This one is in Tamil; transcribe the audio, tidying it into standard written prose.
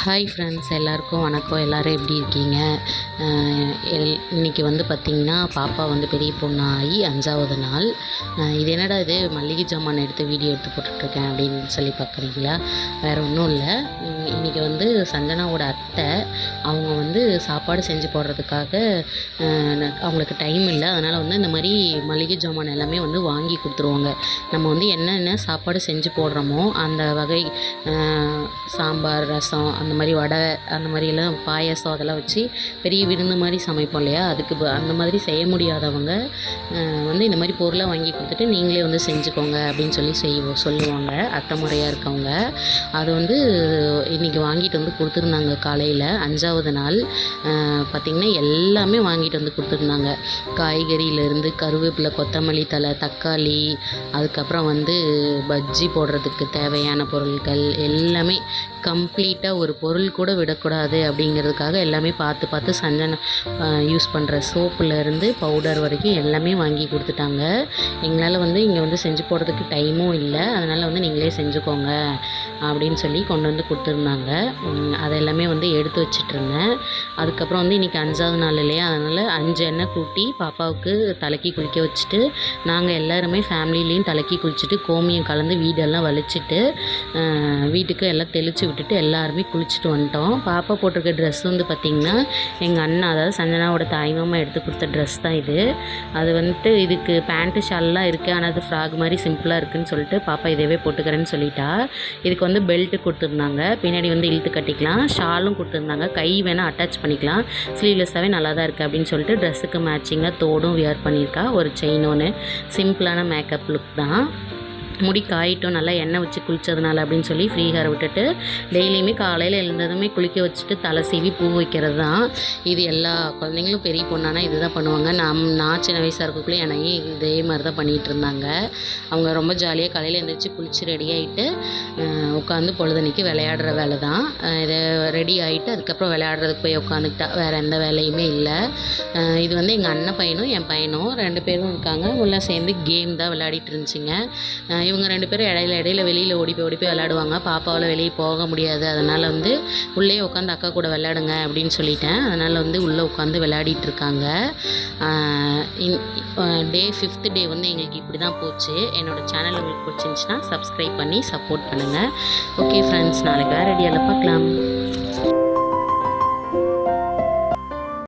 ஹாய் ஃப்ரெண்ட்ஸ், எல்லாருக்கும் வணக்கம். எல்லோரும் எப்படி இருக்கீங்க? இன்றைக்கி வந்து பார்த்திங்கன்னா, பாப்பா வந்து பெரிய பொண்ணாகி 5வது நாள். இது என்னடா இது மளிகை ஜாமான் எடுத்து வீடியோ எடுத்து போட்டுட்ருக்கேன் அப்படின்னு சொல்லி பார்க்குறீங்களா? வேறு ஒன்றும் இல்லை. இன்றைக்கி வந்து சஞ்சனாவோட அத்தை அவங்க வந்து சாப்பாடு செஞ்சு போடுறதுக்காக அவங்களுக்கு டைம் இல்லை. அதனால் வந்து இந்த மாதிரி மளிகை ஜாமான் எல்லாமே வந்து வாங்கி கொடுத்துருவாங்க. நம்ம வந்து என்னென்ன சாப்பாடு செஞ்சு போடுறோமோ அந்த வகை சாம்பார், ரசம், அந்த மாதிரி வடை, அந்த மாதிரியெல்லாம் பாயாசம் அதெல்லாம் வச்சு பெரிய விருந்து மாதிரி சமைப்போம் இல்லையா? அதுக்கு அந்த மாதிரி செய்ய முடியாதவங்க வந்து இந்த மாதிரி பொருளை வாங்கி கொடுத்துட்டு நீங்களே வந்து செஞ்சுக்கோங்க அப்படின்னு சொல்லி சொல்லுவாங்க அத்தை முறையாக இருக்கவங்க. அது வந்து இன்றைக்கி வாங்கிட்டு வந்து கொடுத்துருந்தாங்க. காலையில் 5வது நாள் பார்த்திங்கன்னா எல்லாமே வாங்கிட்டு வந்து கொடுத்துருந்தாங்க. காய்கறியிலேருந்து கருவேப்பிலை, கொத்தமல்லி தழை, தக்காளி, அதுக்கப்புறம் வந்து பஜ்ஜி போடுறதுக்கு தேவையான பொருட்கள் எல்லாமே கம்ப்ளீட்டாக ஒரு பொருள் கூட விடக்கூடாது அப்படிங்கிறதுக்காக எல்லாமே பார்த்து பார்த்து சஞ்சனா யூஸ் பண்ணுற சோப்புலேருந்து பவுடர் வரைக்கும் எல்லாமே வாங்கி கொடுத்துட்டாங்க. எங்களால் வந்து இங்கே வந்து செஞ்சு போடுறதுக்கு டைமும் இல்லை. அதனால் வந்து நீங்களே செஞ்சுக்கோங்க அப்படின்னு சொல்லி கொண்டு வந்து கொடுத்துருந்தாங்க. அதை எல்லாமே வந்து எடுத்து வச்சிட்ருந்தேன். அதுக்கப்புறம் வந்து இன்றைக்கி 5வது நாள் இல்லையா? அதனால் 5 எண்ணெய் கூட்டி பாப்பாவுக்கு தலைக்கு குளிக்க வச்சுட்டு நாங்கள் எல்லாருமே ஃபேமிலிலேயும் தலைக்கு குளிச்சுட்டு கோமியம் கலந்து வீடெல்லாம் வலிச்சிட்டு வீட்டுக்கு எல்லாம் தெளித்து விட்டுட்டு எல்லாருமே குளிச்சுட்டு வந்துட்டோம். பாப்பா போட்டிருக்க ட்ரெஸ் வந்து பார்த்திங்கன்னா எங்கள் அண்ணா, அதாவது சஞ்சனாவோட தாய்மாமா எடுத்து கொடுத்த ட்ரெஸ் தான் இது. அது வந்துட்டு இதுக்கு பேண்ட்டு ஷால்லாம் இருக்குது, ஆனால் அது ஃப்ராக் மாதிரி சிம்பிளாக இருக்குதுன்னு சொல்லிட்டு பாப்பா இதவே போட்டுக்கிறேன்னு சொல்லிட்டா. இதுக்கு வந்து பெல்ட்டு கொடுத்துருந்தாங்க, பின்னாடி வந்து இழுத்து கட்டிக்கலாம். ஷாலும் கொடுத்துருந்தாங்க, கை வேணால் அட்டாச் பண்ணிக்கலாம். ஸ்லீவ்லெஸ்ஸாகவே நல்லா தான் இருக்குது அப்படின்னு சொல்லிட்டு ட்ரெஸ்ஸுக்கு மேட்சிங்காக தோடும் வியர் பண்ணியிருக்கா. ஒரு செயின் ஒன்று, சிம்பிளான மேக்கப் லுக் தான். முடி காயிட்டும், நல்லா எண்ணெய் வச்சு குளித்ததுனால அப்படின்னு சொல்லி ஃப்ரீ ஹேர் விட்டுட்டு டெய்லியுமே காலையில் எழுந்ததுமே குளிக்க வச்சுட்டு தலை சீவி பூ வைக்கிறது தான். இது எல்லா குழந்தைங்களும் பெரிய பொண்ணானா இது தான் பண்ணுவாங்க. நான் சின்ன வயசாக இருக்கக்குள்ளே என்னையும் இதே மாதிரி தான் பண்ணிகிட்டு இருந்தாங்க. அவங்க ரொம்ப ஜாலியாக காலையில் எழுந்திரிச்சு குளித்து ரெடி ஆகிட்டு உட்காந்து பொழுதன்னைக்கு விளையாடுற வேலை தான். இதை ரெடி ஆகிட்டு அதுக்கப்புறம் விளையாடுறதுக்கு போய் உட்காந்துக்கிட்டா, வேறு எந்த வேலையுமே இல்லை. இது வந்து எங்கள் அண்ணன் பையனும் என் பையனும் 2 பேரும் இருக்காங்க. உள்ள சேர்ந்து கேம் தான் விளையாடிட்டு இருந்துச்சுங்க. இவங்க 2 பேரும் இடையில வெளியில் ஓடி போய் விளையாடுவாங்க. பாப்பாவால் வெளியே போக முடியாது, அதனால் வந்து உள்ளே உட்காந்து அக்கா கூட விளையாடுங்க அப்படின்னு சொல்லிட்டேன். அதனால் வந்து உள்ளே உட்காந்து விளையாடிட்டு இருக்காங்க. டே 5th டே வந்து எங்களுக்கு இப்படி தான் போச்சு. என்னோடய சேனல் உங்களுக்கு பிடிச்சிருந்துச்சுன்னா சப்ஸ்கிரைப் பண்ணி சப்போர்ட் பண்ணுங்கள். ஓகே ஃப்ரெண்ட்ஸ், நாளைக்கு வேறு ஐடியாவில் பார்க்கலாம்.